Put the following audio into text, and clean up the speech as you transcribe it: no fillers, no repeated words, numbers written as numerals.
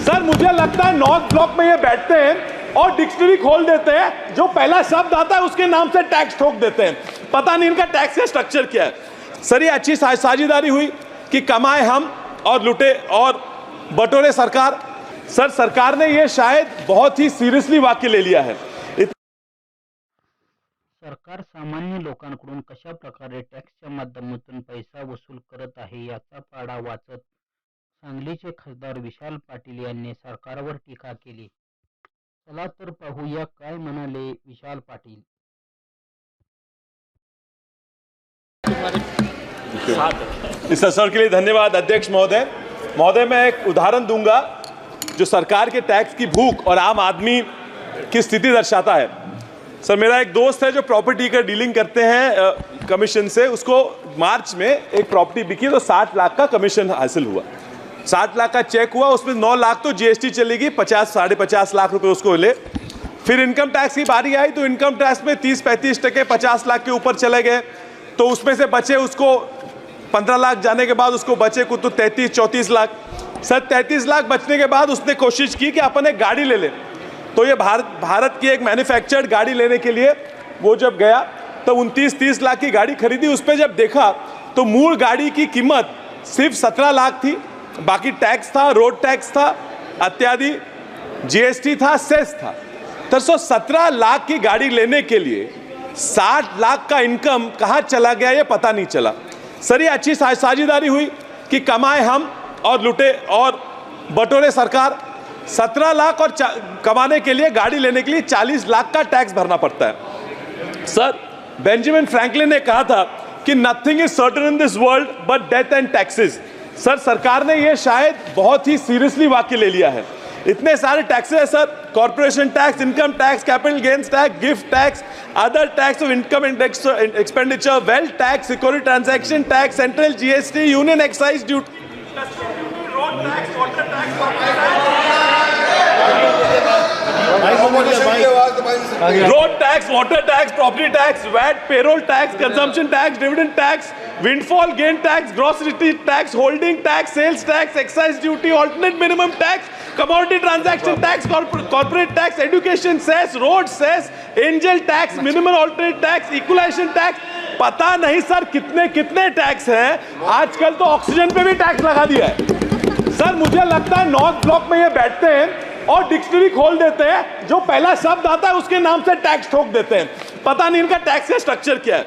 Sir मुझे लगता है नॉर्थ ब्लॉक में ये बैठते हैं और डिक्शनरी खोल देते हैं, जो पहला शब्द आता है उसके नाम से टैक्स ठोक देते हैं। पता नहीं इनका टैक्स का स्ट्रक्चर क्या है। सर ये अच्छी साझेदारी हुई कि कमाए हम और लुटे और बटोरे सरकार। सर सरकार ने ये शायद बहुत ही सीरियसली वाक्य ले लिया है। सरकार सामान्य लोकांकडून कशा प्रकारे टॅक्सच्या माध्यमातून पैसा वसूल करत आहे याचा पाढा वाचत सांगलीचे खासदार विशाल पाटील यांनी सरकारवर टीका केली। चला तर पाहूया काय म्हणाले विशाल पाटील। इस अवसर के लिए धन्यवाद अध्यक्ष महोदय। महोदय मैं एक उदाहरण दूंगा जो सरकार के टैक्स की भूख और आम आदमी की स्थिति दर्शाता है। सर मेरा एक दोस्त है जो प्रॉपर्टी का डीलिंग करते हैं कमीशन से, उसको मार्च में एक प्रॉपर्टी बिकी तो 60 लाख का कमीशन हासिल हुआ। 60 लाख का चेक हुआ, उसमें 9 लाख तो जीएसटी चलेगी, 50-50.5 लाख रुपए उसको मिले। फिर इनकम टैक्स की बारी आई तो इनकम टैक्स में 30-35% 50 लाख के ऊपर चले गए, तो उसमें से बचे उसको 15 लाख जाने के बाद उसको बचे कुछ तो 33-34 लाख। सर 33 लाख बचने के बाद उसने कोशिश की कि अपन एक गाड़ी ले लें। तो ये भारत की एक मैन्युफैक्चर्ड गाड़ी लेने के लिए वो जब गया तो 29-30 लाख की गाड़ी खरीदी। उस पर जब देखा तो मूल गाड़ी की कीमत सिर्फ 17 लाख थी, बाकी टैक्स था, रोड टैक्स था, इत्यादि जीएसटी था, सेस था। तो 17 लाख की गाड़ी लेने के लिए 60 लाख का इनकम कहाँ चला गया ये पता नहीं चला। सर ये अच्छी साझेदारी हुई कि कमाए हम और लुटे और बटोरे सरकार। 17 लाख और कमाने के लिए गाड़ी लेने के लिए 40 लाख का टैक्स भरना पड़ता है। सर बेंजामिन फ्रैंकलिन ने कहा था कि nothing is certain in this world but death and taxes. Sir सरकार ने ये शायद बहुत ही सीरियसली वाक्य ले लिया है। इतने सारे टैक्सेस है sir, corporation tax, income tax, capital gains tax, gift tax, other tax of income expenditure, wealth tax, security transaction tax, central GST, union excise duty, road tax, water tax, water tax, property tax, VAT, payroll tax, consumption tax, dividend tax, windfall gain tax, grocery tax, holding tax, sales tax, excise duty, alternate minimum tax, commodity transaction tax, corporate tax, education cess, road cess, angel tax, minimum alternate tax, equalisation tax. पता नहीं sir कितने कितने tax हैं। आजकल तो oxygen पे भी tax लगा दिया है। सर मुझे लगता है नॉर्थ ब्लॉक में ये बैठते हैं और डिक्शनरी खोल देते हैं, जो पहला शब्द आता है उसके नाम से टैक्स ठोक देते हैं। पता नहीं इनका टैक्स का स्ट्रक्चर क्या है।